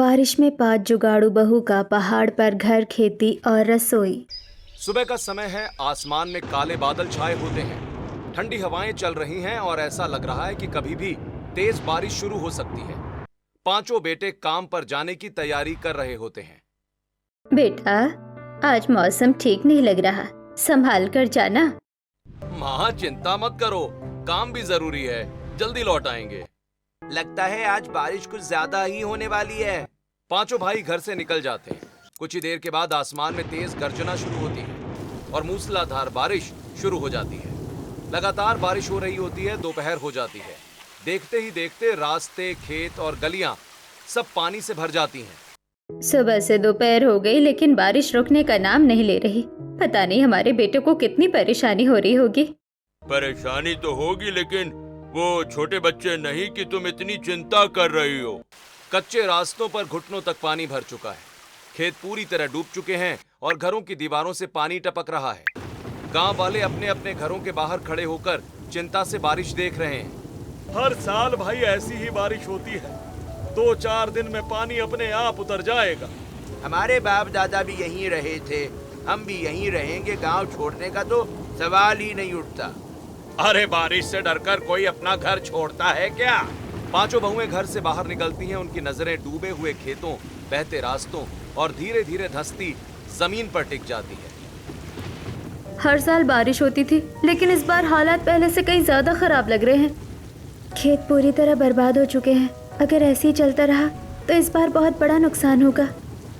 बारिश में 5 जुगाड़ू बहू का पहाड़ पर घर, खेती और रसोई। सुबह का समय है। आसमान में काले बादल छाए होते हैं। ठंडी हवाएं चल रही हैं और ऐसा लग रहा है कि कभी भी तेज बारिश शुरू हो सकती है। पांचों बेटे काम पर जाने की तैयारी कर रहे होते हैं। बेटा, आज मौसम ठीक नहीं लग रहा, संभाल कर जाना। माँ चिंता मत करो, काम भी जरूरी है, जल्दी लौट आएंगे। लगता है आज बारिश कुछ ज्यादा ही होने वाली है। पांचों भाई घर से निकल जाते हैं। कुछ ही देर के बाद आसमान में तेज गर्जना शुरू होती है और मूसलाधार बारिश शुरू हो जाती है। लगातार बारिश हो रही होती है। दोपहर हो जाती है। देखते ही देखते रास्ते, खेत और गलियां सब पानी से भर जाती हैं। सुबह से दोपहर हो गई लेकिन बारिश रुकने का नाम नहीं ले रही। पता नहीं हमारे बेटों को कितनी परेशानी हो रही होगी। परेशानी तो होगी, लेकिन वो छोटे बच्चे नहीं कि तुम इतनी चिंता कर रही हो। कच्चे रास्तों पर घुटनों तक पानी भर चुका है। खेत पूरी तरह डूब चुके हैं और घरों की दीवारों से पानी टपक रहा है। गांव वाले अपने अपने घरों के बाहर खड़े होकर चिंता से बारिश देख रहे हैं। हर साल भाई ऐसी ही बारिश होती है। 2-4 दिन में पानी अपने आप उतर जाएगा। हमारे बाप दादा भी यहीं रहे थे, हम भी यहीं रहेंगे। गांव छोड़ने का तो सवाल ही नहीं उठता। अरे बारिश से डरकर कोई अपना घर छोड़ता है क्या? पांचों बहुएं घर से बाहर निकलती हैं। उनकी नजरें डूबे हुए खेतों, बहते रास्तों और धीरे धीरे धंसती जमीन पर टिक जाती है। हर साल बारिश होती थी लेकिन इस बार हालात पहले से कहीं ज्यादा खराब लग रहे हैं। खेत पूरी तरह बर्बाद हो चुके हैं। अगर ऐसे ही चलता रहा तो इस बार बहुत बड़ा नुकसान होगा।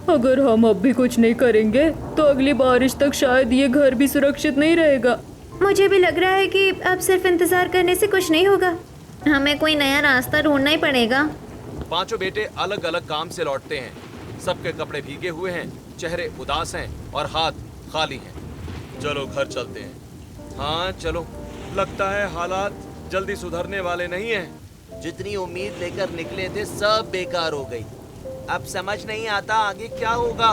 अगर हम अब भी कुछ नहीं करेंगे तो अगली बारिश तक शायद ये घर भी सुरक्षित नहीं रहेगा। मुझे भी लग रहा है कि अब सिर्फ इंतजार करने से कुछ नहीं होगा। हमें कोई नया रास्ता ढूंढना ही पड़ेगा। पांचों बेटे अलग अलग काम से लौटते हैं। सबके कपड़े भीगे हुए हैं, चेहरे उदास हैं और हाथ खाली हैं। चलो घर चलते हैं। हाँ चलो। लगता है हालात जल्दी सुधरने वाले नहीं हैं। जितनी उम्मीद लेकर निकले थे सब बेकार हो गई। अब समझ नहीं आता आगे क्या होगा।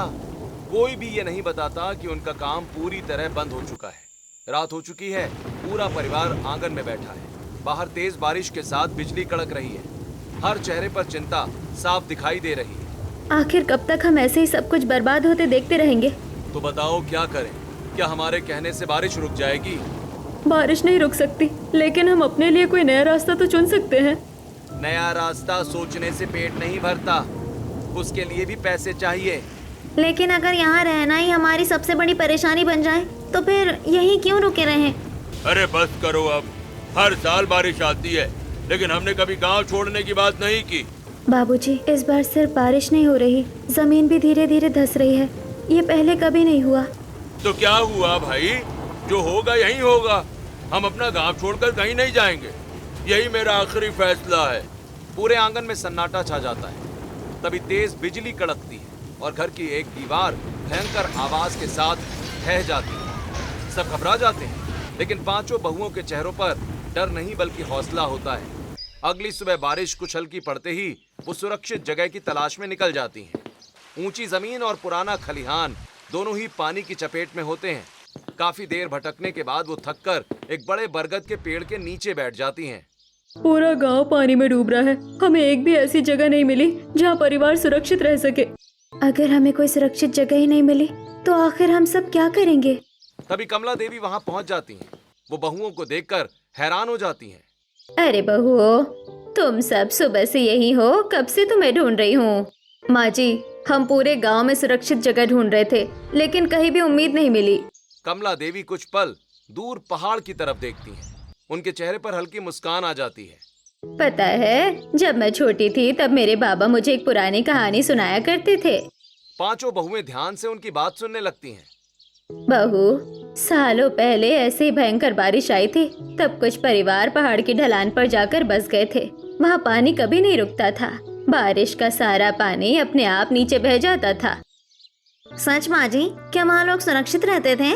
कोई भी ये नहीं बताता कि उनका काम पूरी तरह बंद हो चुका है। रात हो चुकी है। पूरा परिवार आंगन में बैठा है। बाहर तेज बारिश के साथ बिजली कड़क रही है। हर चेहरे पर चिंता साफ दिखाई दे रही है। आखिर कब तक हम ऐसे ही सब कुछ बर्बाद होते देखते रहेंगे? तो बताओ क्या करें? क्या हमारे कहने से बारिश रुक जाएगी? बारिश नहीं रुक सकती, लेकिन हम अपने लिए कोई नया रास्ता तो चुन सकते हैं। नया रास्ता सोचने से पेट नहीं भरता, उसके लिए भी पैसे चाहिए। लेकिन अगर यहाँ रहना ही हमारी सबसे बड़ी परेशानी बन जाए तो फिर यहीं क्यों रुके रहें? अरे बस करो अब। हर साल बारिश आती है, लेकिन हमने कभी गांव छोड़ने की बात नहीं की। बाबूजी, इस बार सिर्फ बारिश नहीं हो रही, जमीन भी धीरे धीरे धंस रही है। ये पहले कभी नहीं हुआ। तो क्या हुआ भाई? जो होगा यही होगा। हम अपना गांव छोड़कर कहीं नहीं जाएंगे। यही मेरा आखिरी फैसला है। पूरे आंगन में सन्नाटा छा जाता है। तभी तेज बिजली कड़कती है और घर की एक दीवार भयंकर आवाज के साथ ढह जाती है। सब घबरा जाते हैं, लेकिन पांचों बहुओं के चेहरों पर डर नहीं बल्कि हौसला होता है। अगली सुबह बारिश कुछ हल्की पड़ते ही वो सुरक्षित जगह की तलाश में निकल जाती हैं। ऊंची जमीन और पुराना खलिहान दोनों ही पानी की चपेट में होते हैं। काफी देर भटकने के बाद वो थककर एक बड़े बरगद के पेड़ के नीचे बैठ जाती हैं। पूरा गांव पानी में डूब रहा है। हमें एक भी ऐसी जगह नहीं मिली जहां परिवार सुरक्षित रह सके। अगर हमें कोई सुरक्षित जगह ही नहीं मिली तो आखिर हम सब क्या करेंगे? तभी कमला देवी वहां पहुंच जाती हैं। वो बहुओं को देखकर हैरान हो जाती हैं। अरे बहुओं, तुम सब सुबह से यही हो? कब से तुम्हें ढूंढ रही हूँ। माँ जी, हम पूरे गांव में सुरक्षित जगह ढूंढ रहे थे लेकिन कहीं भी उम्मीद नहीं मिली। कमला देवी कुछ पल दूर पहाड़ की तरफ देखती हैं। उनके चेहरे पर हल्की मुस्कान आ जाती है। पता है, जब मैं छोटी थी तब मेरे बाबा मुझे एक पुरानी कहानी सुनाया करते थे। पांचों बहुएं ध्यान से उनकी बात सुनने लगती हैं। बहू, सालों पहले ऐसे ही भयंकर बारिश आई थी। तब कुछ परिवार पहाड़ की ढलान पर जाकर बस गए थे। वहाँ पानी कभी नहीं रुकता था। बारिश का सारा पानी अपने आप नीचे बह जाता था। सच माँ जी? क्या वहाँ लोग सुरक्षित रहते थे?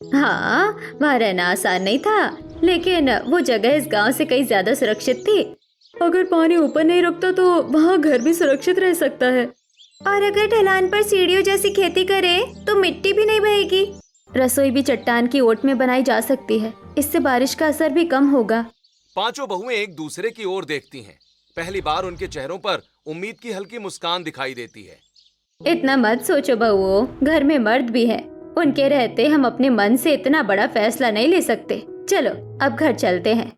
हाँ, वहाँ रहना आसान नहीं था, लेकिन वो जगह इस गांव से कहीं ज्यादा सुरक्षित थी। अगर पानी ऊपर नहीं रुकता तो वहाँ घर भी सुरक्षित रह सकता है। और अगर ढलान पर सीढ़ियों जैसी खेती करे तो मिट्टी भी नहीं बहेगी। रसोई भी चट्टान की ओट में बनाई जा सकती है। इससे बारिश का असर भी कम होगा। पांचों बहुएं एक दूसरे की ओर देखती हैं। पहली बार उनके चेहरों पर उम्मीद की हल्की मुस्कान दिखाई देती है। इतना मत सोचो बहुओं, घर में मर्द भी हैं। उनके रहते हम अपने मन से इतना बड़ा फैसला नहीं ले सकते। चलो अब घर चलते हैं।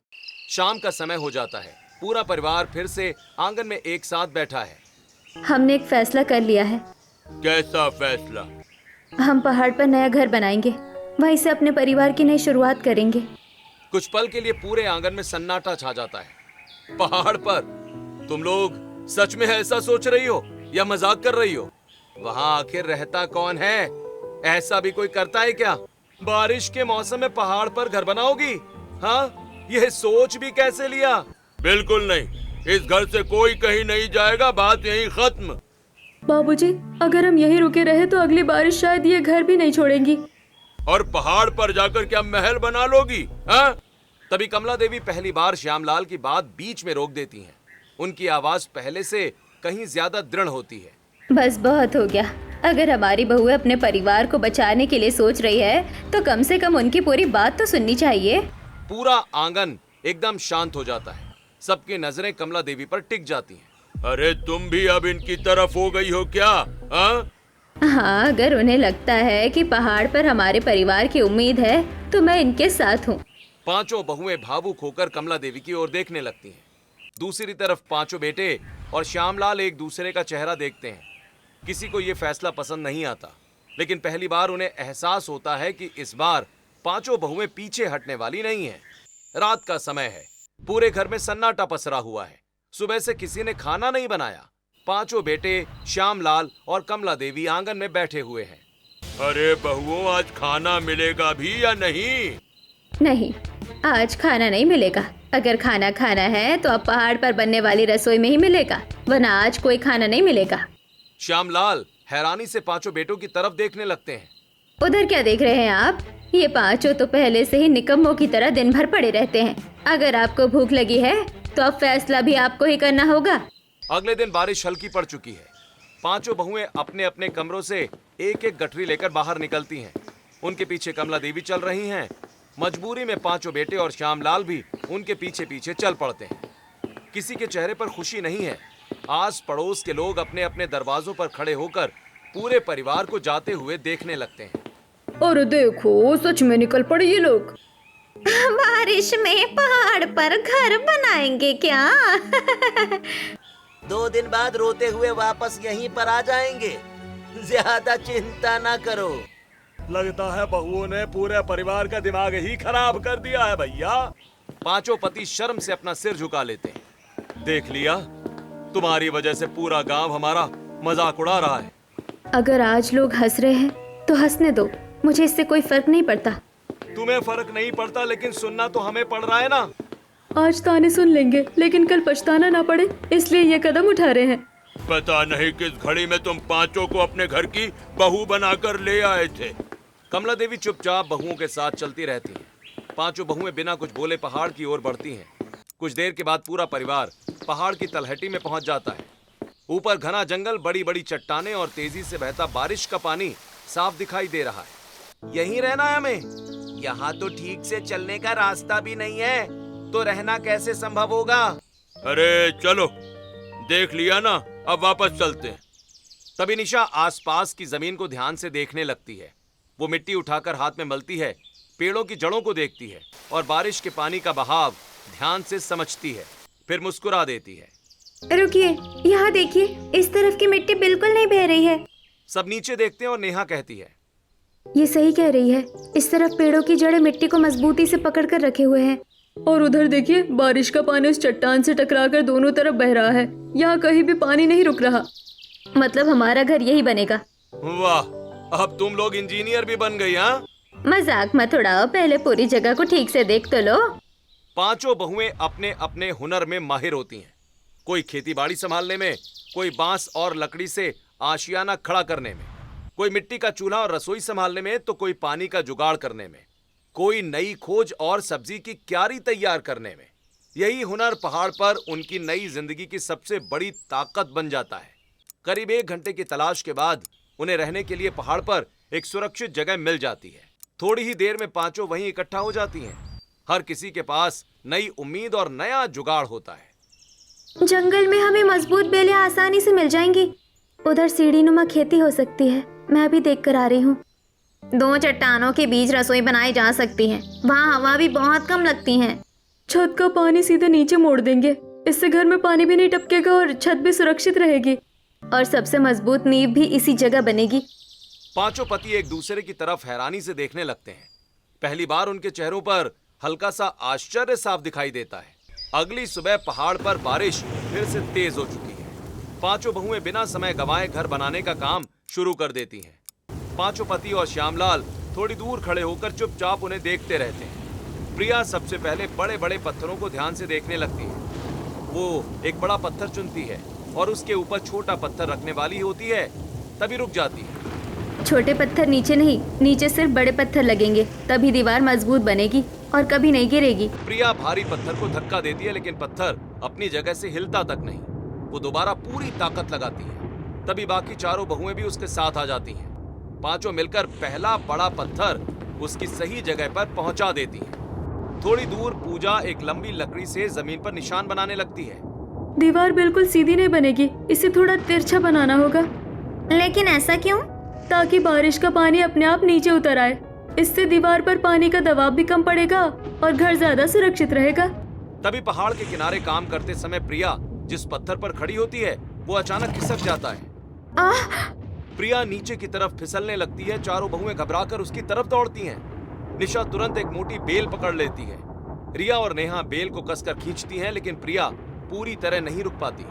शाम का समय हो जाता है। पूरा परिवार फिर से आंगन में एक साथ बैठा है। हमने एक फैसला कर लिया है। कैसा फैसला? हम पहाड़ पर नया घर बनाएंगे, वहीं से अपने परिवार की नई शुरुआत करेंगे। कुछ पल के लिए पूरे आंगन में सन्नाटा छा जाता है। पहाड़ पर? तुम लोग सच में ऐसा सोच रही हो या मजाक कर रही हो? वहाँ आखिर रहता कौन है? ऐसा भी कोई करता है क्या? बारिश के मौसम में पहाड़ पर घर बनाओगी? हाँ, यह सोच भी कैसे लिया? बिल्कुल नहीं, इस घर से कोई कहीं नहीं जाएगा, बात यहीं खत्म। बाबूजी, अगर हम यहीं रुके रहे तो अगली बारिश शायद ये घर भी नहीं छोड़ेंगी। और पहाड़ पर जाकर क्या महल बना लोगी? हाँ? तभी कमला देवी पहली बार श्यामलाल की बात बीच में रोक देती हैं। उनकी आवाज पहले से कहीं ज्यादा दृढ़ होती है। बस बहुत हो गया। अगर हमारी बहू अपने परिवार को बचाने के लिए सोच रही है तो कम से कम उनकी पूरी बात तो सुननी चाहिए। पूरा आंगन एकदम शांत हो जाता है। सबकी नजरें कमला देवी पर टिक जाती हैं। अरे तुम भी अब इनकी तरफ हो गई हो क्या? हाँ? हाँ, अगर उन्हें लगता है कि पहाड़ पर हमारे परिवार की उम्मीद है तो मैं इनके साथ हूँ। पांचों बहुएं भावुक होकर कमला देवी की ओर देखने लगती हैं। दूसरी तरफ पांचों बेटे और श्यामलाल एक दूसरे का चेहरा देखते हैं। किसी को ये फैसला पसंद नहीं आता, लेकिन पहली बार उन्हें एहसास होता है कि इस बार पांचों बहुएं पीछे हटने वाली नहीं हैं। रात का समय है। पूरे घर में सन्नाटा पसरा हुआ है। सुबह से किसी ने खाना नहीं बनाया। पांचों बेटे श्यामलाल और कमला देवी आंगन में बैठे हुए हैं। अरे बहुओं, आज खाना मिलेगा भी या नहीं? नहीं, आज खाना नहीं मिलेगा। अगर खाना खाना है तो अब पहाड़ पर बनने वाली रसोई में ही मिलेगा, वरना आज कोई खाना नहीं मिलेगा। श्यामलाल हैरानी से पांचों बेटों की तरफ देखने लगते हैं। उधर क्या देख रहे हैं आप? ये पांचों तो पहले से ही निकम्मों की तरह दिन भर पड़े रहते हैं। अगर आपको भूख लगी है तो अब फैसला भी आपको ही करना होगा। अगले दिन बारिश हल्की पड़ चुकी है। पांचों बहुएं अपने अपने कमरों से एक एक गठरी लेकर बाहर निकलती हैं। उनके पीछे कमला देवी चल रही हैं। मजबूरी में पांचों बेटे और श्यामलाल भी उनके पीछे पीछे चल पड़ते हैं। किसी के चेहरे पर खुशी नहीं है। आस पड़ोस के लोग अपने अपने दरवाजों पर खड़े होकर पूरे परिवार को जाते हुए देखने लगते हैं। और देखो, सच में निकल पड़े ये लोग। बारिश में पहाड़ पर घर बनाएंगे क्या? 2 दिन बाद रोते हुए वापस यहीं पर आ जाएंगे। ज्यादा चिंता ना करो। लगता है बहुओं ने पूरे परिवार का दिमाग ही खराब कर दिया है भैया। पांचों पति शर्म से अपना सिर झुका लेते हैं। देख लिया, तुम्हारी वजह से पूरा गांव हमारा मजाक उड़ा रहा है। अगर आज लोग हंस रहे हैं तो हंसने दो, मुझे इससे कोई फर्क नहीं पड़ता। तुम्हें फर्क नहीं पड़ता, लेकिन सुनना तो हमें पड़ रहा है ना। आज ताने सुन लेंगे, लेकिन कल पछताना ना पड़े, इसलिए ये कदम उठा रहे हैं। पता नहीं किस घड़ी में तुम पांचों को अपने घर की बहू बनाकर ले आए थे। कमला देवी चुपचाप बहुओं के साथ चलती रहती हैं। पांचों बहुएं बिना कुछ बोले पहाड़ की ओर बढ़ती हैं। कुछ देर के बाद पूरा परिवार पहाड़ की तलहटी में पहुंच जाता है। ऊपर घना जंगल, बड़ी बड़ी चट्टानें और तेजी से बहता बारिश का पानी साफ दिखाई दे रहा है। यहीं रहना है हमें? यहाँ तो ठीक से चलने का रास्ता भी नहीं है, तो रहना कैसे संभव होगा? अरे चलो, देख लिया ना, अब वापस चलते हैं। तभी निशा आसपास की जमीन को ध्यान से देखने लगती है। वो मिट्टी उठाकर हाथ में मलती है, पेड़ों की जड़ों को देखती है और बारिश के पानी का बहाव ध्यान से समझती है। फिर मुस्कुरा देती है। रुकिए, यहाँ देखिए, इस तरफ की मिट्टी बिल्कुल नहीं बह रही है। सब नीचे देखते हैं और नेहा कहती है, ये सही कह रही है। इस तरफ पेड़ों की जड़ें मिट्टी को मजबूती से पकड़ कर रखे हुए हैं। और उधर देखिए, बारिश का पानी उस चट्टान से टकराकर दोनों तरफ बह रहा है। यहाँ कहीं भी पानी नहीं रुक रहा। मतलब हमारा घर यही बनेगा। वाह, अब तुम लोग इंजीनियर भी बन गई। हाँ, मजाक मत उड़ाओ, पहले पूरी जगह को ठीक से देख तो लो। पांचों बहुएं अपने अपने हुनर में माहिर होती हैं। कोई खेतीबाड़ी संभालने में, कोई बांस और लकड़ी से आशियाना खड़ा करने में, कोई मिट्टी का चूल्हा और रसोई संभालने में, तो कोई पानी का जुगाड़ करने में, कोई नई खोज और सब्जी की क्यारी तैयार करने में। यही हुनर पहाड़ पर उनकी नई जिंदगी की सबसे बड़ी ताकत बन जाता है। करीब 1 घंटे की तलाश के बाद उन्हें रहने के लिए पहाड़ पर एक सुरक्षित जगह मिल जाती है। थोड़ी ही देर में पांचों वहीं इकट्ठा हो जाती हैं। हर किसी के पास नई उम्मीद और नया जुगाड़ होता है। जंगल में हमें मजबूत बेलें आसानी से मिल जाएंगी। उधर सीढ़ीनुमा खेती हो सकती है, मैं अभी देख कर आ रही हूँ। 2 चट्टानों के बीच रसोई बनाई जा सकती है, वहाँ हवा भी बहुत कम लगती है। छत का पानी सीधे नीचे मोड़ देंगे, इससे घर में पानी भी नहीं टपकेगा और छत भी सुरक्षित रहेगी। और सबसे मजबूत नींव भी इसी जगह बनेगी। पांचों पति एक दूसरे की तरफ हैरानी से देखने लगते हैं। पहली बार उनके चेहरों पर हल्का सा आश्चर्य साफ दिखाई देता है। अगली सुबह पहाड़ पर बारिश फिर से तेज हो चुकी है। पांचों बहुएं बिना समय गंवाए घर बनाने का काम शुरू कर देती हैं। पांचों पति और श्यामलाल थोड़ी दूर खड़े होकर चुपचाप उन्हें देखते रहते हैं। प्रिया सबसे पहले बड़े बड़े पत्थरों को ध्यान से देखने लगती है। वो एक बड़ा पत्थर चुनती है और उसके ऊपर छोटा पत्थर रखने वाली होती है, तभी रुक जाती है। छोटे पत्थर नीचे नहीं, नीचे सिर्फ बड़े पत्थर लगेंगे, तभी दीवार मजबूत बनेगी और कभी नहीं गिरेगी। प्रिया भारी पत्थर को धक्का देती है, लेकिन पत्थर अपनी जगह से हिलता तक नहीं। वो दोबारा पूरी ताकत लगाती है, तभी बाकी चारों बहुएं भी उसके साथ आ जाती हैं। पांचों मिलकर पहला बड़ा पत्थर उसकी सही जगह पर पहुंचा देती हैं। थोड़ी दूर पूजा एक लंबी लकड़ी से जमीन पर निशान बनाने लगती है। दीवार बिल्कुल सीधी नहीं बनेगी, इसे थोड़ा तिरछा बनाना होगा। लेकिन ऐसा क्यों? ताकि बारिश का पानी अपने आप नीचे उतर आए। इससे दीवार पर पानी का दबाव भी कम पड़ेगा और घर ज्यादा सुरक्षित रहेगा। तभी पहाड़ के किनारे काम करते समय प्रिया जिस पत्थर पर खड़ी होती है वो अचानक खिसक जाता है। प्रिया नीचे की तरफ फिसलने लगती है। चारों बहुएं घबराकर उसकी तरफ दौड़ती हैं। निशा तुरंत एक मोटी बेल पकड़ लेती है। रिया और नेहा बेल को कसकर खींचती हैं, लेकिन प्रिया पूरी तरह नहीं रुक पाती।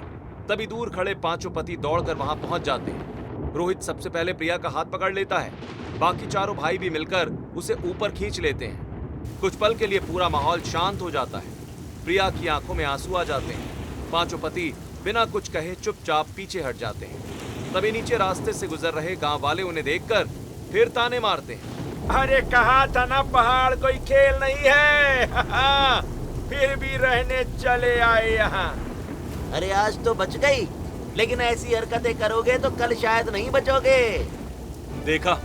तभी दूर खड़े पांचों पति दौड़कर वहां पहुंच जाते हैं। रोहित सबसे पहले प्रिया का हाथ पकड़ लेता है। बाकी चारों भाई भी मिलकर उसे ऊपर खींच लेते हैं। कुछ पल के लिए पूरा माहौल शांत हो जाता है। प्रिया की आंखों में आंसू आ जाते हैं। पांचों पति बिना कुछ कहे चुपचाप पीछे हट जाते हैं। तभी नीचे रास्ते से गुजर रहे गांव वाले उन्हें देखकर फिर ताने मारते हैं। अरे कहा था ना पहाड़ कोई खेल नहीं है। फिर भी रहने चले आए यहाँ। अरे आज तो बच गई, लेकिन ऐसी हरकतें करोगे तो कल शायद नहीं बचोगे। देखा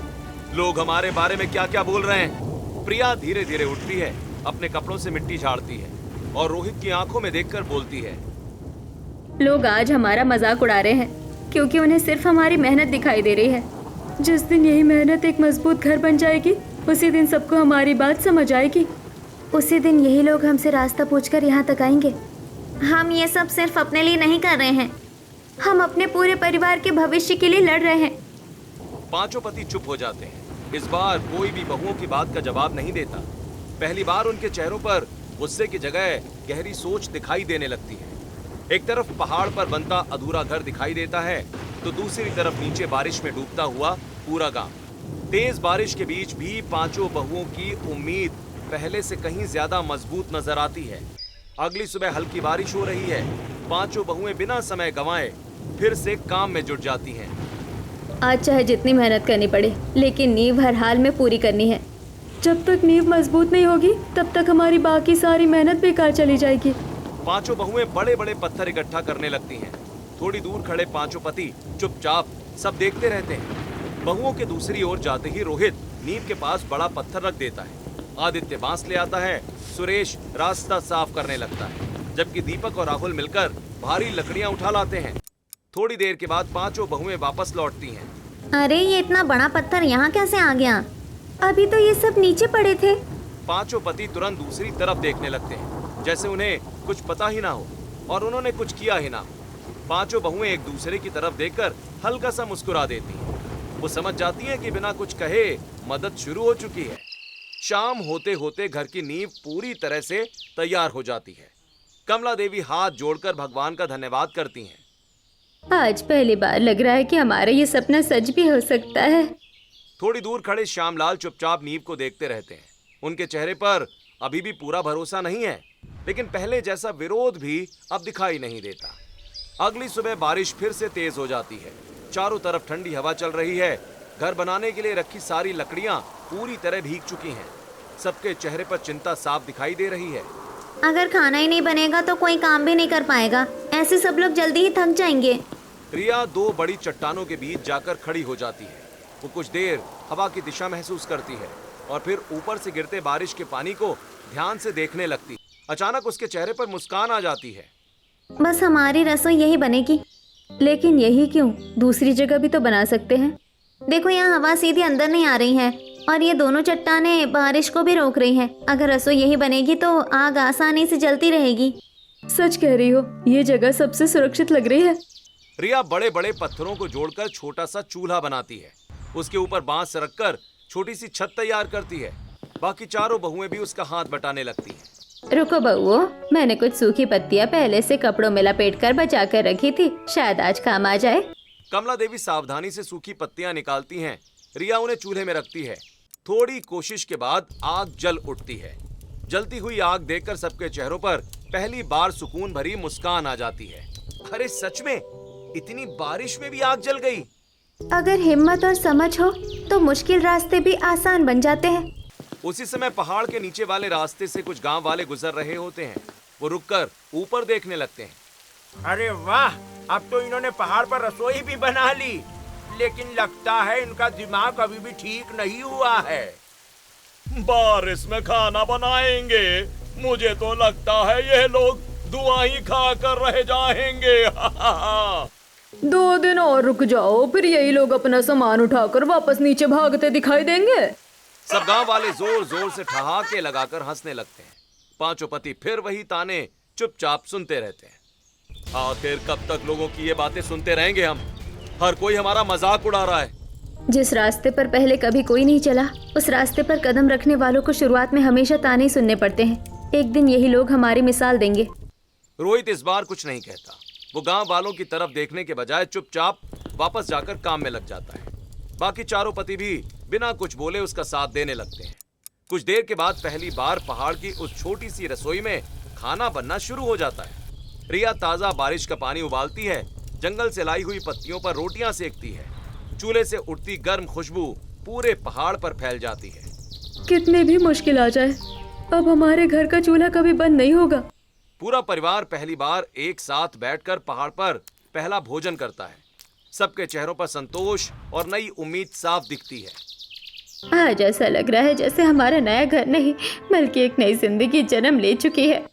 लोग हमारे बारे में क्या क्या बोल रहे हैं। प्रिया धीरे धीरे उठती है, अपने कपड़ों से मिट्टी झाड़ती है और रोहित की आंखों में देखकर बोलती है, लोग आज हमारा मजाक उड़ा रहे हैं क्योंकि उन्हें सिर्फ हमारी मेहनत दिखाई दे रही है। जिस दिन यही मेहनत एक मजबूत घर बन जाएगी, उसी दिन सबको हमारी बात समझ आएगी। उसी दिन यही लोग हमसे रास्ता पूछकर यहाँ तक आएंगे। हम ये सब सिर्फ अपने लिए नहीं कर रहे हैं, हम अपने पूरे परिवार के भविष्य के लिए लड़ रहे हैं। पांचों पति चुप हो जाते हैं। इस बार कोई भी बहुओं की बात का जवाब नहीं देता। पहली बार उनके चेहरों पर गुस्से की जगह गहरी सोच दिखाई देने लगती है। एक तरफ पहाड़ पर बनता अधूरा घर दिखाई देता है, तो दूसरी तरफ नीचे बारिश में डूबता हुआ पूरा गांव। तेज बारिश के बीच भी पांचों बहुओं की उम्मीद पहले से कहीं ज्यादा मजबूत नजर आती है। अगली सुबह हल्की बारिश हो रही है। पांचों बहुएं बिना समय गंवाए फिर से काम में जुट जाती हैं। आज चाहे जितनी मेहनत करनी पड़े, लेकिन नींव हर हाल में पूरी करनी है। जब तक नींव मजबूत नहीं होगी, तब तक हमारी बाकी सारी मेहनत बेकार चली जाएगी। पांचों बहुएं बड़े बड़े पत्थर इकट्ठा करने लगती हैं। थोड़ी दूर खड़े पांचों पति चुपचाप सब देखते रहते हैं। बहुओं के दूसरी ओर जाते ही रोहित नींव के पास बड़ा पत्थर रख देता है। आदित्य बांस ले आता है। सुरेश रास्ता साफ करने लगता है, जबकि दीपक और राहुल मिलकर भारी लकड़ियां उठा लाते हैं। थोड़ी देर के बाद पांचों बहुएं वापस लौटती हैं। अरे ये इतना बड़ा पत्थर यहाँ कैसे आ गया? अभी तो ये सब नीचे पड़े थे। पांचों पति तुरंत दूसरी तरफ देखने लगते हैं, जैसे उन्हें कुछ पता ही ना हो और उन्होंने कुछ किया ही ना हो। पांचों बहुएं एक दूसरे की तरफ देखकर हल्का सा मुस्कुरा देती हैं। वो समझ जाती हैं कि बिना कुछ कहे मदद शुरू हो चुकी है। शाम होते होते घर की नींव पूरी तरह से तैयार हो जाती है। कमला देवी हाथ जोड़कर भगवान का धन्यवाद करती हैं। आज पहली बार लग रहा है कि हमारा ये सपना सच भी हो सकता है। थोड़ी दूर खड़े श्यामलाल चुपचाप नींव को देखते रहते हैं। उनके चेहरे पर अभी भी पूरा भरोसा नहीं है, लेकिन पहले जैसा विरोध भी अब दिखाई नहीं देता। अगली सुबह बारिश फिर से तेज हो जाती है। चारों तरफ ठंडी हवा चल रही है। घर बनाने के लिए रखी सारी लकड़ियां पूरी तरह भीग चुकी हैं। सबके चेहरे पर चिंता साफ दिखाई दे रही है। अगर खाना ही नहीं बनेगा तो कोई काम भी नहीं कर पाएगा। ऐसे सब लोग जल्दी ही थक जाएंगे। रिया दो बड़ी चट्टानों के बीच जाकर खड़ी हो जाती है। वो कुछ देर हवा की दिशा महसूस करती है और फिर ऊपर से गिरते बारिश के पानी को ध्यान से देखने लगती। अचानक उसके चेहरे पर मुस्कान आ जाती है। बस हमारी रसोई यही बनेगी। लेकिन यही क्यों, दूसरी जगह भी तो बना सकते हैं। देखो यहाँ हवा सीधी अंदर नहीं आ रही है और ये दोनों चट्टानें बारिश को भी रोक रही हैं। अगर रसोई यही बनेगी तो आग आसानी से जलती रहेगी। सच कह रही हो, ये जगह सबसे सुरक्षित लग रही है। रिया बड़े बड़े पत्थरों को जोड़कर छोटा सा चूल्हा बनाती है। उसके ऊपर बांस रखकर छोटी सी छत तैयार करती है। बाकी चारों बहुएं भी उसका हाथ बटाने लगती हैं। रुको बहुओं, मैंने कुछ सूखी पत्तियां पहले से कपड़ों में लपेट कर बचा कर रखी थी, शायद आज काम आ जाए। कमला देवी सावधानी से सूखी पत्तियां निकालती हैं। रिया उन्हें चूल्हे में रखती है। थोड़ी कोशिश के बाद आग जल उठती है। जलती हुई आग देखकर सबके चेहरों पर पहली बार सुकून भरी मुस्कान आ जाती है। अरे सच में, इतनी बारिश में भी आग जल गई। अगर हिम्मत और समझ हो तो मुश्किल रास्ते भी आसान बन जाते हैं। उसी समय पहाड़ के नीचे वाले रास्ते से कुछ गांव वाले गुजर रहे होते हैं। वो रुककर ऊपर देखने लगते हैं। अरे वाह, अब तो इन्होंने पहाड़ पर रसोई भी बना ली। लेकिन लगता है इनका दिमाग अभी भी ठीक नहीं हुआ है। बारिश में खाना बनाएंगे, मुझे तो लगता है ये लोग धुआं ही खा कर रह जाएंगे। 2 दिन और रुक जाओ, फिर यही लोग अपना सामान उठाकर वापस नीचे भागते दिखाई देंगे। सब गांव वाले जोर जोर से ठहाके लगाकर हंसने लगते हैं। पांचों पति फिर वही ताने चुपचाप सुनते रहते हैं। आखिर कब तक लोगों की ये बातें सुनते रहेंगे हम? हर कोई हमारा मजाक उड़ा रहा है। जिस रास्ते पर पहले कभी कोई नहीं चला, उस रास्ते पर कदम रखने वालों को शुरुआत में हमेशा ताने सुनने पड़ते हैं। एक दिन यही लोग हमारी मिसाल देंगे। रोहित इस बार कुछ नहीं कहता। वो गांव वालों की तरफ देखने के बजाय चुपचाप वापस जाकर काम में लग जाता है। बाकी चारों पति भी बिना कुछ बोले उसका साथ देने लगते हैं। कुछ देर के बाद पहली बार पहाड़ की उस छोटी सी रसोई में खाना बनना शुरू हो जाता है। रिया ताजा बारिश का पानी उबालती है, जंगल से लाई हुई पत्तियों पर रोटियां सेकती है। चूल्हे से उठती गर्म खुशबू पूरे पहाड़ पर फैल जाती है। कितनी भी मुश्किल आ जाए, अब हमारे घर का चूल्हा कभी बंद नहीं होगा। पूरा परिवार पहली बार एक साथ बैठकर पहाड़ पर पहला भोजन करता है। सबके चेहरों पर संतोष और नई उम्मीद साफ दिखती है। आज ऐसा लग रहा है जैसे हमारा नया घर नहीं बल्कि एक नई जिंदगी जन्म ले चुकी है।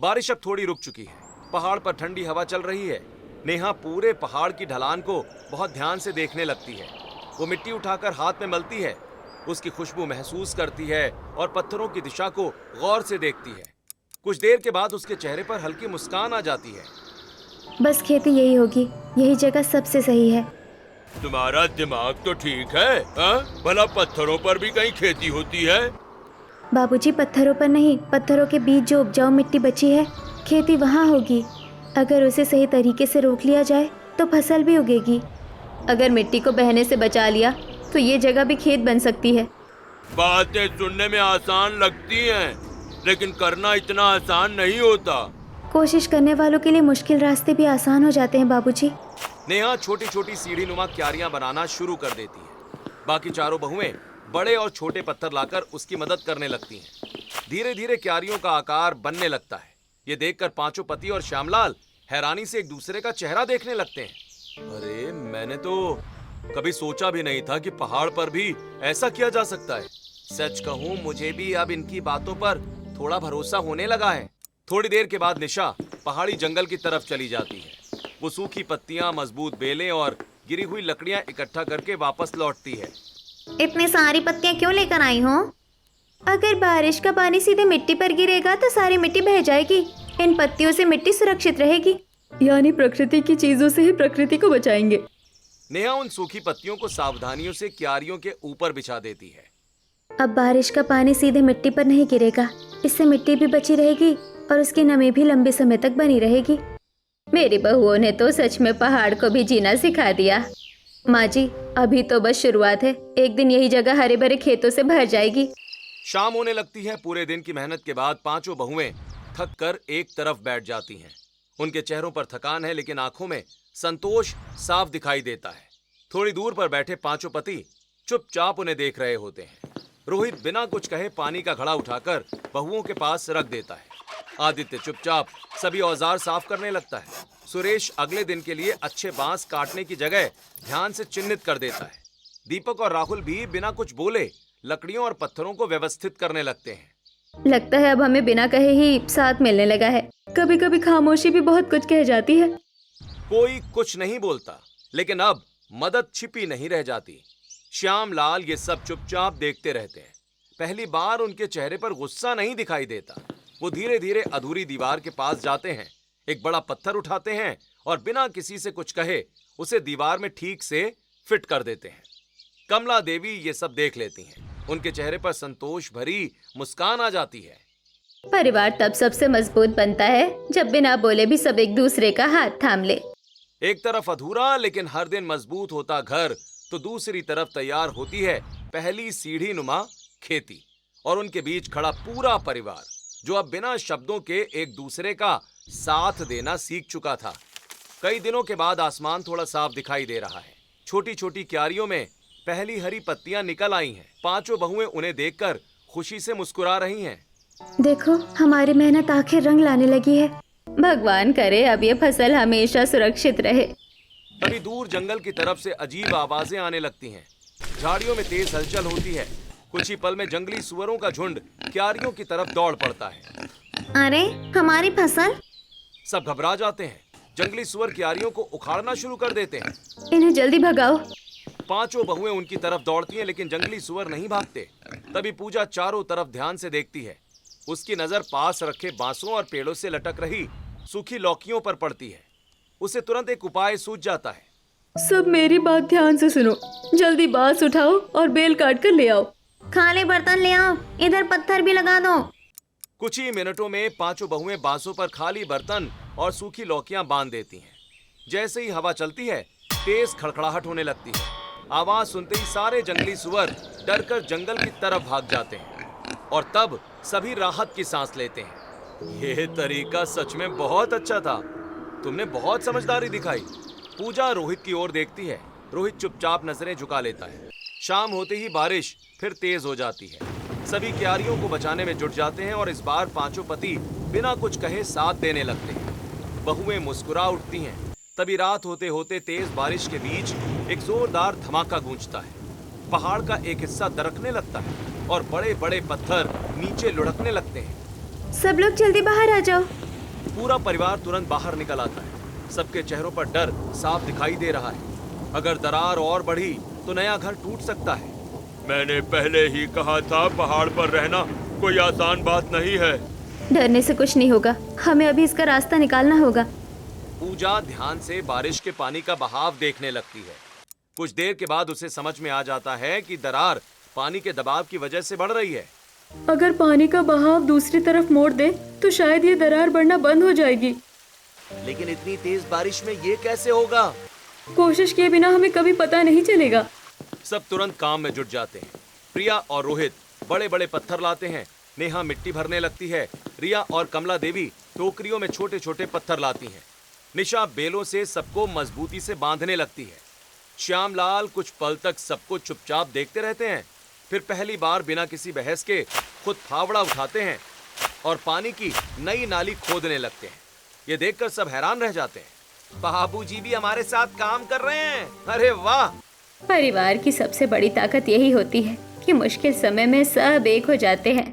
बारिश अब थोड़ी रुक चुकी है। पहाड़ पर ठंडी हवा चल रही है। नेहा पूरे पहाड़ की ढलान को बहुत ध्यान से देखने लगती है। वो मिट्टी उठाकर हाथ में मलती है, उसकी खुशबू महसूस करती है और पत्थरों की दिशा को गौर से देखती है। कुछ देर के बाद उसके चेहरे पर हल्की मुस्कान आ जाती है। बस खेती यही होगी, यही जगह सबसे सही है। तुम्हारा दिमाग तो ठीक है, हाँ? भला पत्थरों पर भी कहीं खेती होती है? बाबूजी, पत्थरों पर नहीं, पत्थरों के बीच जो उपजाऊ मिट्टी बची है, खेती वहाँ होगी। अगर उसे सही तरीके से रोक लिया जाए तो फसल भी उगेगी। अगर मिट्टी को बहने से बचा लिया तो ये जगह भी खेत बन सकती है। बातें सुनने में आसान लगती हैं, लेकिन करना इतना आसान नहीं होता। कोशिश करने वालों के लिए मुश्किल रास्ते भी आसान हो जाते हैं बाबूजी। नेहा छोटी छोटी सीढ़ी नुमा क्यारियां बनाना शुरू कर देती है। बाकी चारों बहुएं बड़े और छोटे पत्थर लाकर उसकी मदद करने लगती हैं। धीरे धीरे क्यारियों का आकार बनने लगता है। ये देखकर पांचों पति और श्यामलाल हैरानी से एक दूसरे का चेहरा देखने लगते हैं। अरे, मैंने तो कभी सोचा भी नहीं था कि पहाड़ पर भी ऐसा किया जा सकता है। सच कहूं, मुझे भी अब इनकी बातों पर थोड़ा भरोसा होने लगा है। थोड़ी देर के बाद निशा पहाड़ी जंगल की तरफ चली जाती है। वो सूखी पत्तियां, मजबूत बेलें और गिरी हुई लकड़ियां इकट्ठा करके वापस लौटती है। इतनी सारी पत्तियां क्यों लेकर आई हो? अगर बारिश का पानी सीधे मिट्टी पर गिरेगा तो सारी मिट्टी बह जाएगी। इन पत्तियों से मिट्टी सुरक्षित रहेगी। यानी प्रकृति की चीजों से ही प्रकृति को बचाएंगे। नेहा उन सूखी पत्तियों को सावधानियों से क्यारियों के ऊपर बिछा देती है। अब बारिश का पानी सीधे मिट्टी पर नहीं गिरेगा, इससे मिट्टी भी बची रहेगी और उसकी नमी भी लंबे समय तक बनी रहेगी। मेरी बहुओं ने तो सच में पहाड़ को भी जीना सिखा दिया। माँ जी, अभी तो बस शुरुआत है। एक दिन यही जगह हरे भरे खेतों से भर जाएगी। शाम होने लगती है। पूरे दिन की मेहनत के बाद पांचों बहुएं थक कर एक तरफ बैठ जाती हैं। उनके चेहरों पर थकान है, लेकिन आंखों में संतोष साफ दिखाई देता है। थोड़ी दूर पर बैठे पांचों पति चुपचाप उन्हें देख रहे होते हैं। रोहित बिना कुछ कहे पानी का घड़ा उठाकर बहुओं के पास रख देता है। आदित्य चुपचाप सभी औजार साफ करने लगता है। सुरेश अगले दिन के लिए अच्छे बांस काटने की जगह ध्यान से चिन्हित कर देता है। दीपक और राहुल भी बिना कुछ बोले लकड़ियों और पत्थरों को व्यवस्थित करने लगते हैं। लगता है अब हमें बिना कहे ही साथ मिलने लगा है। कभी कभी खामोशी भी बहुत कुछ कह जाती है। कोई कुछ नहीं बोलता, लेकिन अब मदद छिपी नहीं रह जाती। श्यामलाल ये सब चुपचाप देखते रहते हैं। पहली बार उनके चेहरे पर गुस्सा नहीं दिखाई देता। वो धीरे धीरे अधूरी दीवार के पास जाते हैं, एक बड़ा पत्थर उठाते हैं और बिना किसी से कुछ कहे उसे दीवार में ठीक से फिट कर देते हैं। कमला देवी ये सब देख लेती हैं। उनके चेहरे पर संतोष भरी मुस्कान आ जाती है। परिवार तब सबसे मजबूत बनता है जब बिना बोले भी सब एक दूसरे का हाथ थाम ले। एक तरफ अधूरा लेकिन हर दिन मजबूत होता घर, तो दूसरी तरफ तैयार होती है पहली सीढ़ी नुमा खेती, और उनके बीच खड़ा पूरा परिवार जो अब बिना शब्दों के एक दूसरे का साथ देना सीख चुका था। कई दिनों के बाद आसमान थोड़ा साफ दिखाई दे रहा है। छोटी छोटी क्यारियों में पहली हरी पत्तियां निकल आई हैं। पांचों बहुएं उन्हें देखकर खुशी से मुस्कुरा रही हैं। देखो, हमारी मेहनत आखिर रंग लाने लगी है। भगवान करे अब ये फसल हमेशा सुरक्षित रहे। तभी दूर जंगल की तरफ से अजीब आवाजें आने लगती हैं। झाड़ियों में तेज हलचल होती है। कुछ ही पल में जंगली सुअरों का झुंड क्यारियों की तरफ दौड़ पड़ता है। अरे, हमारी फसल! सब घबरा जाते हैं। जंगली सुअर क्यारियों को उखाड़ना शुरू कर देते हैं। इन्हें जल्दी भगाओ। पांचों बहुएं उनकी तरफ दौड़ती हैं, लेकिन जंगली सुअर नहीं भागते। तभी पूजा चारों तरफ ध्यान से देखती है। उसकी नजर पास रखे बांसों और पेड़ों से लटक रही सूखी लौकियों पर पड़ती है। उसे तुरंत एक उपाय सूझ जाता है। सब मेरी बात ध्यान से सुनो। जल्दी बांस उठाओ और बेल काट कर ले आओ। खाली बर्तन ले आओ, इधर पत्थर भी लगा दो। कुछ ही मिनटों में पांचों बहुएं बांसों पर खाली बर्तन और सूखी लौकियां बांध देती हैं। जैसे ही हवा चलती है, तेज खड़खड़ाहट होने लगती है। आवाज सुनते ही सारे जंगली सुअर डरकर जंगल की तरफ भाग जाते हैं, और तब सभी राहत की सांस लेते हैं। यह तरीका सच में बहुत अच्छा था। तुमने बहुत समझदारी दिखाई। पूजा रोहित की ओर देखती है। रोहित चुपचाप नजरें झुका लेता है। शाम होते ही बारिश फिर तेज हो जाती है। सभी क्यारियों को बचाने में जुट जाते हैं, और इस बार पांचों पति बिना कुछ कहे साथ देने लगते हैं। बहुएं मुस्कुरा उठती हैं। तभी रात होते होते तेज बारिश के बीच एक जोरदार धमाका गूंजता है। पहाड़ का एक हिस्सा दरकने लगता है और बड़े बड़े पत्थर नीचे लुढ़कने लगते हैं। सब लोग जल्दी बाहर आ जाओ। पूरा परिवार तुरंत बाहर निकल आता है। सबके चेहरों पर डर साफ दिखाई दे रहा है। अगर दरार और बढ़ी तो नया घर टूट सकता है। मैंने पहले ही कहा था, पहाड़ पर रहना कोई आसान बात नहीं है। डरने से कुछ नहीं होगा, हमें अभी इसका रास्ता निकालना होगा। पूजा ध्यान से बारिश के पानी का बहाव देखने लगती है। कुछ देर के बाद उसे समझ में आ जाता है कि दरार पानी के दबाव की वजह से बढ़ रही है। अगर पानी का बहाव दूसरी तरफ मोड़ दे तो शायद ये दरार बढ़ना बंद हो जाएगी। लेकिन इतनी तेज बारिश में ये कैसे होगा? कोशिश किए बिना हमें कभी पता नहीं चलेगा। सब तुरंत काम में जुट जाते हैं। प्रिया और रोहित बड़े बड़े पत्थर लाते हैं। नेहा मिट्टी भरने लगती है। रिया और कमला देवी टोकरियों में छोटे छोटे पत्थर लाती हैं। निशा बेलों से सबको मजबूती से बांधने लगती है। श्यामलाल कुछ पल तक सबको चुपचाप देखते रहते हैं। फिर पहली बार बिना किसी बहस के खुद फावड़ा उठाते हैं और पानी की नई नाली खोदने लगते हैं। ये देखकर सब हैरान रह जाते हैं। बाबूजी भी हमारे साथ काम कर रहे हैं। अरे वाह! परिवार की सबसे बड़ी ताकत यही होती है कि मुश्किल समय में सब एक हो जाते हैं।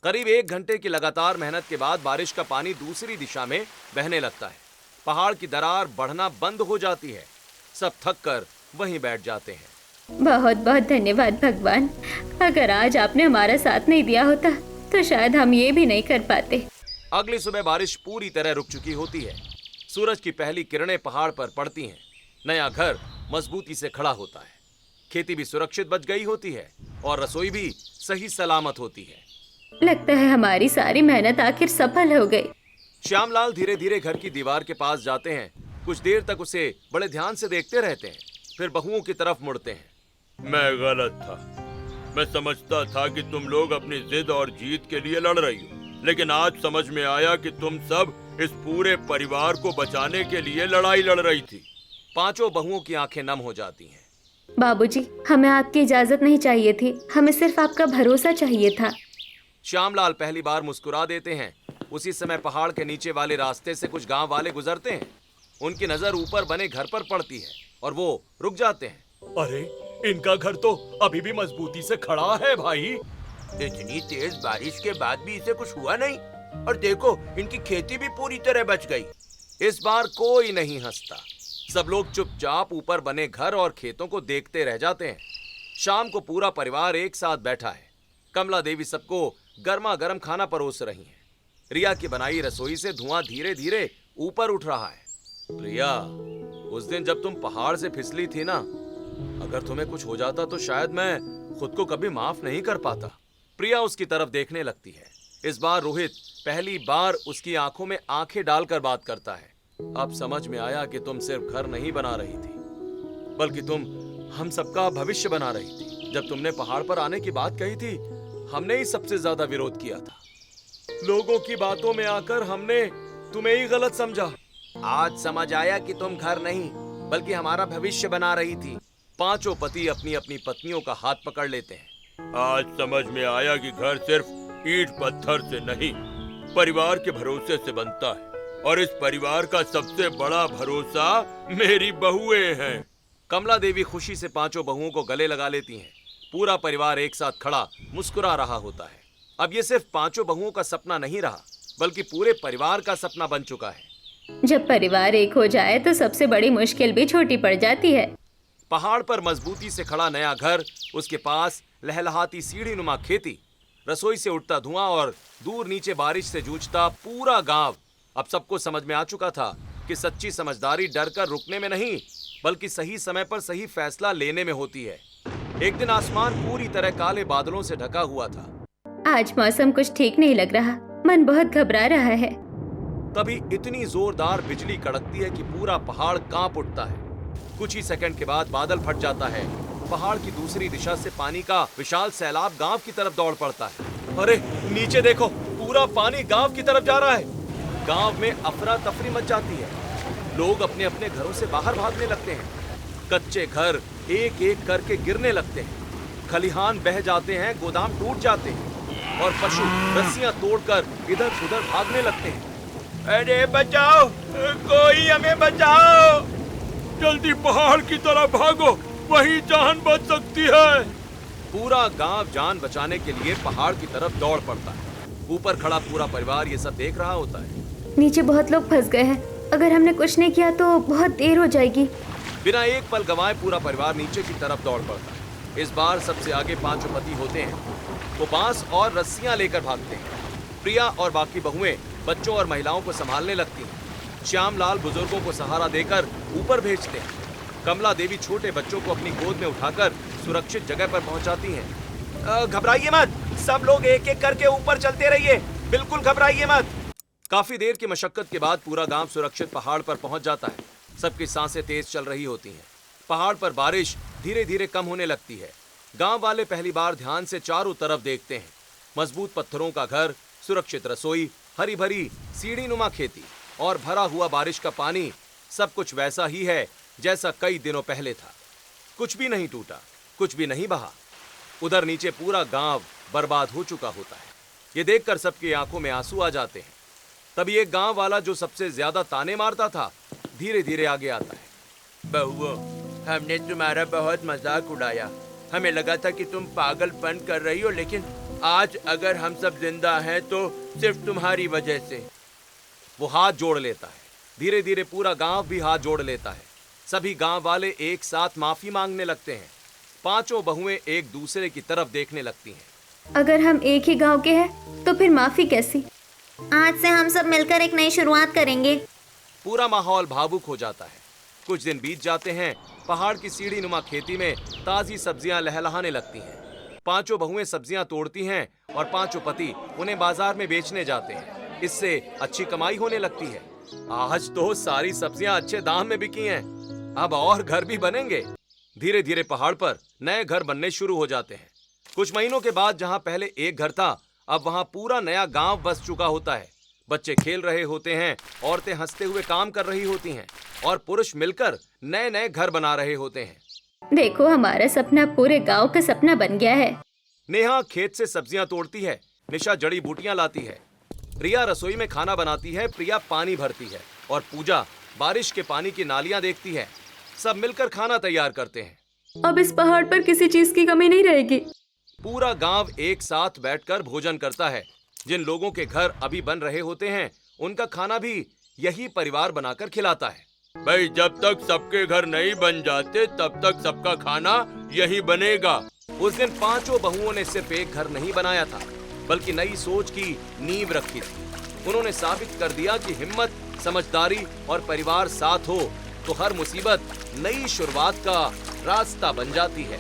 करीब 1 घंटे की लगातार मेहनत के बाद बारिश का पानी दूसरी दिशा में बहने लगता है। पहाड़ की दरार बढ़ना बंद हो जाती है। सब थक कर वहीं बैठ जाते हैं। बहुत बहुत धन्यवाद भगवान। अगर आज आपने हमारा साथ नहीं दिया होता तो शायद हम ये भी नहीं कर पाते। अगली सुबह बारिश पूरी तरह रुक चुकी होती है। सूरज की पहली किरणें पहाड़ पर पड़ती हैं। नया घर मजबूती से खड़ा होता है। खेती भी सुरक्षित बच गई होती है और रसोई भी सही सलामत होती है। लगता है हमारी सारी मेहनत आखिर सफल हो गई। श्यामलाल धीरे धीरे घर की दीवार के पास जाते हैं। कुछ देर तक उसे बड़े ध्यान से देखते रहते हैं, फिर बहुओं की तरफ मुड़ते हैं। मैं गलत था। मैं समझता था कि तुम लोग अपनी जिद और जीत के लिए लड़ रही हो, लेकिन आज समझ में आया कि तुम सब इस पूरे परिवार को बचाने के लिए लड़ाई लड़ रही थी। पांचों बहुओं की आंखें नम हो जाती हैं। बाबूजी, हमें आपकी इजाजत नहीं चाहिए थी, हमें सिर्फ आपका भरोसा चाहिए था। श्यामलाल पहली बार मुस्कुरा देते हैं। उसी समय पहाड़ के नीचे वाले रास्ते से कुछ गांव वाले गुजरते हैं। उनकी नजर ऊपर बने घर पर पड़ती है और वो रुक जाते हैं। अरे, इनका घर तो अभी भी मजबूती से खड़ा है भाई। इतनी तेज बारिश के बाद भी इसे कुछ हुआ नहीं, और देखो इनकी खेती भी पूरी तरह बच गई। इस बार कोई नहीं हंसता। सब लोग चुपचाप ऊपर बने घर और खेतों को देखते रह जाते हैं। शाम को पूरा परिवार एक साथ बैठा है। कमला देवी सबको गर्मा गर्म खाना परोस रही हैं। रिया की बनाई रसोई से धुआं धीरे धीरे ऊपर उठ रहा है। रिया, उस दिन जब तुम पहाड़ से फिसली थी ना, अगर तुम्हें कुछ हो जाता तो शायद मैं खुद को कभी माफ नहीं कर पाता। प्रिया उसकी तरफ देखने लगती है। इस बार रोहित पहली बार उसकी आंखों में आंखें डालकर बात करता है। अब समझ में आया कि तुम सिर्फ घर नहीं बना रही थी, बल्कि तुम हम सबका भविष्य बना रही थी। जब तुमने पहाड़ पर आने की बात कही थी, हमने ही सबसे ज्यादा विरोध किया था। लोगों की बातों में आकर हमने तुम्हें ही गलत समझा। आज समझ आया कि तुम घर नहीं बल्कि हमारा भविष्य बना रही थी। पांचों पति अपनी अपनी पत्नियों का हाथ पकड़ लेते हैं। आज समझ में आया कि घर सिर्फ ईंट पत्थर से नहीं, परिवार के भरोसे से बनता है, और इस परिवार का सबसे बड़ा भरोसा मेरी बहुएं हैं। कमला देवी खुशी से पांचों बहुओं को गले लगा लेती हैं। पूरा परिवार एक साथ खड़ा मुस्कुरा रहा होता है। अब ये सिर्फ पांचों बहुओं का सपना नहीं रहा, बल्कि पूरे परिवार का सपना बन चुका है। जब परिवार एक हो जाए तो सबसे बड़ी मुश्किल भी छोटी पड़ जाती है। पहाड़ पर मजबूती से खड़ा नया घर, उसके पास लहलहाती सीढ़ी नुमा खेती, रसोई से उठता धुआं और दूर नीचे बारिश से जूझता पूरा गांव। अब सबको समझ में आ चुका था कि सच्ची समझदारी डर कर रुकने में नहीं, बल्कि सही समय पर सही फैसला लेने में होती है। एक दिन आसमान पूरी तरह काले बादलों से ढका हुआ था। आज मौसम कुछ ठीक नहीं लग रहा, मन बहुत घबरा रहा है। तभी इतनी जोरदार बिजली कड़कती है कि पूरा पहाड़ कांप उठता है। कुछ ही सेकंड के बाद बादल फट जाता है। पहाड़ की दूसरी दिशा से पानी का विशाल सैलाब गांव की तरफ दौड़ पड़ता है। अरे नीचे देखो, पूरा पानी गांव की तरफ जा रहा है। गांव में अफरा तफरी मच जाती है। लोग अपने अपने घरों से बाहर भागने लगते हैं। कच्चे घर एक एक करके गिरने लगते हैं। खलिहान बह जाते हैं, गोदाम टूट जाते हैं और पशु रस्सियां तोड़कर इधर उधर भागने लगते हैं। अरे बचाओ, कोई हमें बचाओ। जल्दी पहाड़ की तरफ भागो, वहीं जान बच सकती है। पूरा गांव जान बचाने के लिए पहाड़ की तरफ दौड़ पड़ता है। ऊपर खड़ा पूरा परिवार ये सब देख रहा होता है। नीचे बहुत लोग फंस गए हैं। अगर हमने कुछ नहीं किया तो बहुत देर हो जाएगी। बिना एक पल गंवाए पूरा परिवार नीचे की तरफ दौड़ पड़ता है। इस बार सबसे आगे पांचों पति होते हैं। वो बांस और रस्सियां लेकर भागते हैं। प्रिया और बाकी बहुएं बच्चों और महिलाओं को संभालने लगती हैं। श्यामलाल बुजुर्गों को सहारा देकर ऊपर भेजते हैं। कमला देवी छोटे बच्चों को अपनी गोद में उठाकर सुरक्षित जगह पर पहुंचाती हैं। घबराइए मत, सब लोग एक एक करके ऊपर चलते रहिए, बिल्कुल घबराइए मत। काफी देर की मशक्कत के बाद पूरा गांव सुरक्षित पहाड़ पर पहुंच जाता है। सबकी सांसें तेज चल रही होती हैं। पहाड़ पर बारिश धीरे धीरे कम होने लगती है। गांव वाले पहली बार ध्यान से चारों तरफ देखते हैं। मजबूत पत्थरों का घर, सुरक्षित रसोई, हरी भरी सीढ़ी नुमा खेती और भरा हुआ बारिश का पानी, सब कुछ वैसा ही है जैसा कई दिनों पहले था। कुछ भी नहीं टूटा, कुछ भी नहीं बहा। उधर नीचे पूरा गांव बर्बाद हो चुका होता है। ये देखकर सबकी आंखों में आंसू आ जाते हैं। तभी एक गांव वाला जो सबसे ज्यादा ताने मारता था, धीरे धीरे आगे आता है। बहुओं, हमने तुम्हारा बहुत मजाक उड़ाया। हमें लगा था कि तुम पागलपन कर रही हो, लेकिन आज अगर हम सब जिंदा हैं तो सिर्फ तुम्हारी वजह से। वो हाथ जोड़ लेता है। धीरे धीरे पूरा गांव भी हाथ जोड़ लेता है। सभी गांव वाले एक साथ माफी मांगने लगते हैं। पांचों बहुएं एक दूसरे की तरफ देखने लगती हैं। अगर हम एक ही गांव के हैं तो फिर माफी कैसी? आज से हम सब मिलकर एक नई शुरुआत करेंगे। पूरा माहौल भावुक हो जाता है। कुछ दिन बीत जाते हैं। पहाड़ की सीढ़ी नुमा खेती में ताजी सब्जियां लहलहाने लगती हैं। पांचों बहुएं सब्जियां तोड़ती हैं और पांचों पति उन्हें बाजार में बेचने जाते हैं। इससे अच्छी कमाई होने लगती है। आज तो सारी सब्जियां अच्छे दाम में बिकी हैं। अब और घर भी बनेंगे। धीरे धीरे पहाड़ पर नए घर बनने शुरू हो जाते हैं। कुछ महीनों के बाद जहां पहले एक घर था, अब वहां पूरा नया गांव बस चुका होता है। बच्चे खेल रहे होते हैं, औरतें हंसते हुए काम कर रही होती हैं और पुरुष मिलकर नए नए घर बना रहे होते हैं। देखो, हमारा सपना पूरे गांव का सपना बन गया है। नेहा खेत से सब्जियां तोड़ती है। निशा जड़ी बूटियां लाती है। रिया रसोई में खाना बनाती है। प्रिया पानी भरती है और पूजा बारिश के पानी की नालियां देखती है। सब मिलकर खाना तैयार करते हैं। अब इस पहाड़ पर किसी चीज की कमी नहीं रहेगी। पूरा गांव एक साथ बैठकर भोजन करता है। जिन लोगों के घर अभी बन रहे होते हैं उनका खाना भी यही परिवार बनाकर खिलाता है। भाई जब तक सबके घर नहीं बन जाते तब तक सबका खाना यही बनेगा। उस दिन पांचों बहुओं ने सिर्फ एक घर नहीं बनाया था, बल्कि नई सोच की नींव रखी थी। उन्होंने साबित कर दिया कि हिम्मत, समझदारी और परिवार साथ हो तो हर मुसीबत नई शुरुआत का रास्ता बन जाती है।